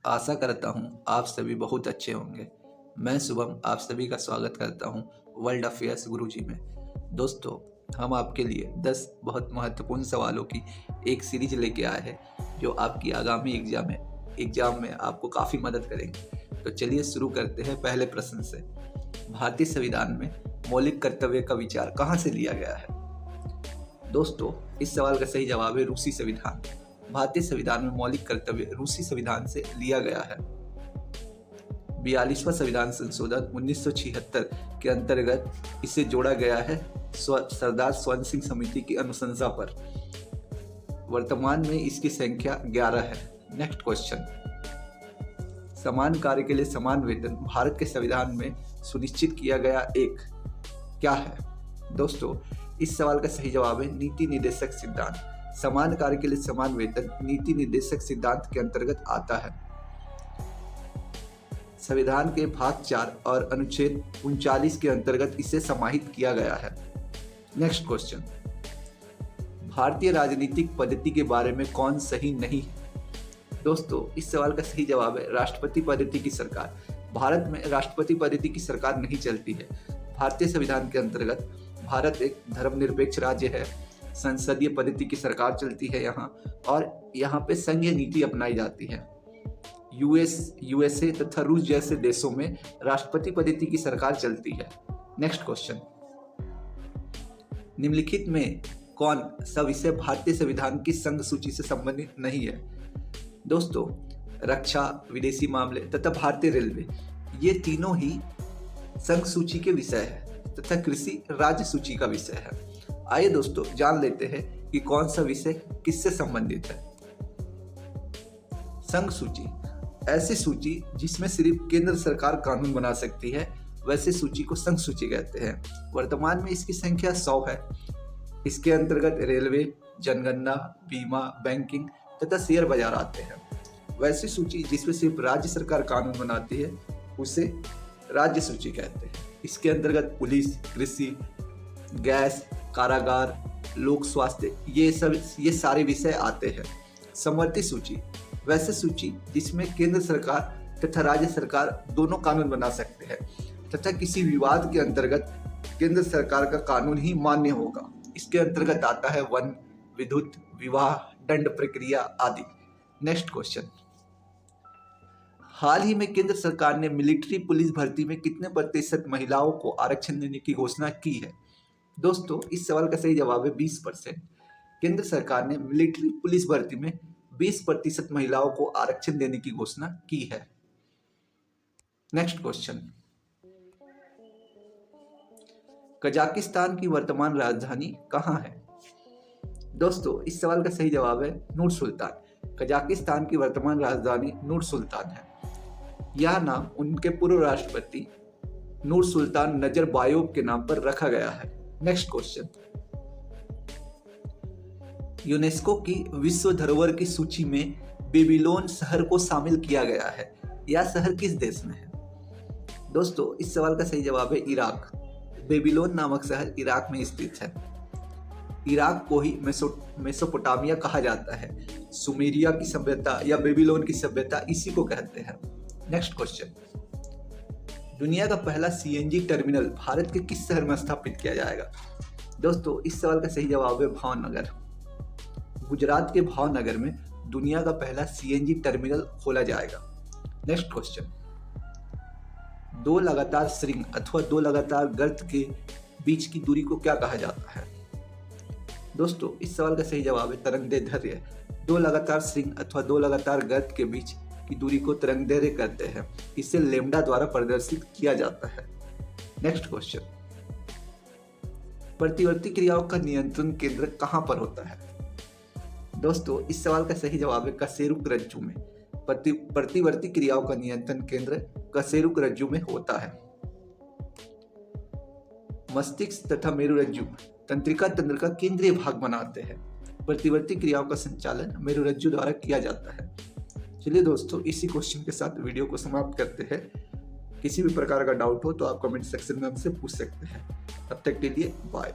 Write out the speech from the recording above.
आशा करता हूँ आप सभी बहुत अच्छे होंगे। मैं शुभम आप सभी का स्वागत करता हूँ वर्ल्ड अफेयर्स गुरुजी में। दोस्तों, हम आपके लिए 10 बहुत महत्वपूर्ण सवालों की एक सीरीज लेके आए हैं जो आपकी आगामी एग्जाम में आपको काफ़ी मदद करेंगे। तो चलिए शुरू करते हैं पहले प्रश्न से। भारतीय संविधान में मौलिक कर्तव्य का विचार कहाँ से लिया गया है? दोस्तों, इस सवाल का सही जवाब है रूसी संविधान। भारतीय संविधान में मौलिक कर्तव्य रूसी संविधान से लिया गया है। 42वां संविधान संशोधन 1976 के अंतर्गत इसे जोड़ा गया है सरदार स्वर्ण सिंह समिति की अनुशंसा पर। वर्तमान में इसकी संख्या 11 है। नेक्स्ट क्वेश्चन, समान कार्य के लिए समान वेतन भारत के संविधान में सुनिश्चित किया गया एक क्या है? दोस्तों, इस सवाल का सही जवाब है नीति निर्देशक सिद्धांत। समान कार्य के लिए समान वेतन नीति निर्देशक सिद्धांत के अंतर्गत आता है। संविधान के भाग 4 और अनुच्छेद 39 के अंतर्गत इसे समाहित किया गया है। नेक्स्ट क्वेश्चन, भारतीय राजनीतिक पद्धति के बारे में कौन सही नहीं है? दोस्तों, इस सवाल का सही जवाब है राष्ट्रपति पद्धति की सरकार। भारत में राष्ट्रपति पद्धति की सरकार नहीं चलती है। भारतीय संविधान के अंतर्गत भारत एक धर्मनिरपेक्ष राज्य है। संसदीय पद्धति की सरकार चलती है यहाँ, और यहाँ पे संघीय नीति अपनाई जाती है। यूएसए तथा रूस जैसे देशों में राष्ट्रपति पद्धति की सरकार चलती है। नेक्स्ट क्वेश्चन, निम्नलिखित में कौन सा विषय भारतीय संविधान की संघ सूची से संबंधित नहीं है? दोस्तों, रक्षा, विदेशी मामले तथा भारतीय रेलवे ये तीनों ही संघ सूची के विषय है तथा कृषि राज्य सूची का विषय है। आइए दोस्तों जान लेते हैं कि कौन सा विषय किससे संबंधित है। संघ सूची ऐसी सूची जिसमें सिर्फ केंद्र सरकार कानून बना सकती है, वैसे सूची को संघ सूची कहते हैं। वर्तमान में इसकी संख्या 100 है। इसके अंतर्गत रेलवे, जनगणना, बीमा, बैंकिंग तथा शेयर बाजार आते हैं। वैसी सूची जिसमें सिर्फ राज्य सरकार कानून बनाती है उसे राज्य सूची कहते हैं। इसके अंतर्गत पुलिस, कृषि, गैस, कारागार, लोक स्वास्थ्य ये सारे विषय आते हैं। समवर्ती सूची वैसे सूची जिसमें केंद्र सरकार तथा राज्य सरकार दोनों कानून बना सकते हैं तथा किसी विवाद के अंतर्गत केंद्र सरकार का कानून ही मान्य होगा। इसके अंतर्गत आता है वन, विद्युत, विवाह, दंड प्रक्रिया आदि। नेक्स्ट क्वेश्चन, हाल ही में केंद्र सरकार ने मिलिट्री पुलिस भर्ती में कितने प्रतिशत महिलाओं को आरक्षण देने की घोषणा की है? दोस्तों, इस सवाल का सही जवाब है 20%। केंद्र सरकार ने मिलिट्री पुलिस भर्ती में 20% महिलाओं को आरक्षण देने की घोषणा की है। नेक्स्ट क्वेश्चन, कजाकिस्तान की वर्तमान राजधानी कहाँ है? दोस्तों, इस सवाल का सही जवाब है नूर सुल्तान। कजाकिस्तान की वर्तमान राजधानी नूर सुल्तान है। यह नाम उनके पूर्व राष्ट्रपति नूर सुल्तान नजरबायोव के नाम पर रखा गया है। नेक्स्ट क्वेश्चन, यूनेस्को की विश्व धरोहर की सूची में बेबीलोन शहर को शामिल किया गया है। यह शहर किस देश में है? दोस्तों, इस सवाल का सही जवाब है इराक। बेबीलोन नामक शहर इराक में स्थित है। इराक को ही मेसोपोटामिया कहा जाता है। सुमेरिया की सभ्यता या बेबीलोन की सभ्यता इसी को कहते हैं। नेक्स्ट क्वेश्चन, दुनिया का पहला सीएनजी टर्मिनल भारत के किस शहर में स्थापित किया जाएगा? दोस्तों, इस सवाल का सही जवाब है भावनगर। गुजरात के भावनगर में दुनिया का पहला सीएनजी टर्मिनल खोला जाएगा। नेक्स्ट क्वेश्चन, दो लगातार श्रृंग अथवा दो लगातार गर्त के बीच की दूरी को क्या कहा जाता है? दोस्तों, इस सवाल का सही जवाब है तरंगदैर्ध्य। दो लगातार श्रृंग अथवा दो लगातार गर्त के बीच की दूरी को तरंगदैर्ध्य कहते हैं। इसे लेम्डा द्वारा प्रदर्शित किया जाता है। नेक्स्ट क्वेश्चन, प्रतिवर्ती क्रियाओं का नियंत्रण केंद्र कहां पर होता है? दोस्तों, इस सवाल का सही जवाब है कशेरुक रज्जु में। प्रतिवर्ती क्रियाओं का नियंत्रण केंद्र कशेरुक रज्जु में होता है। मस्तिष्क तथा मेरुरज्जु तंत्रिका तंत्र का केंद्रीय भाग बनाते हैं। प्रतिवर्ती क्रियाओं का संचालन मेरुरज्जु द्वारा किया जाता है। चलिए दोस्तों, इसी क्वेश्चन के साथ वीडियो को समाप्त करते हैं। किसी भी प्रकार का डाउट हो तो आप कमेंट सेक्शन में हमसे पूछ सकते हैं। तब तक के लिए बाय।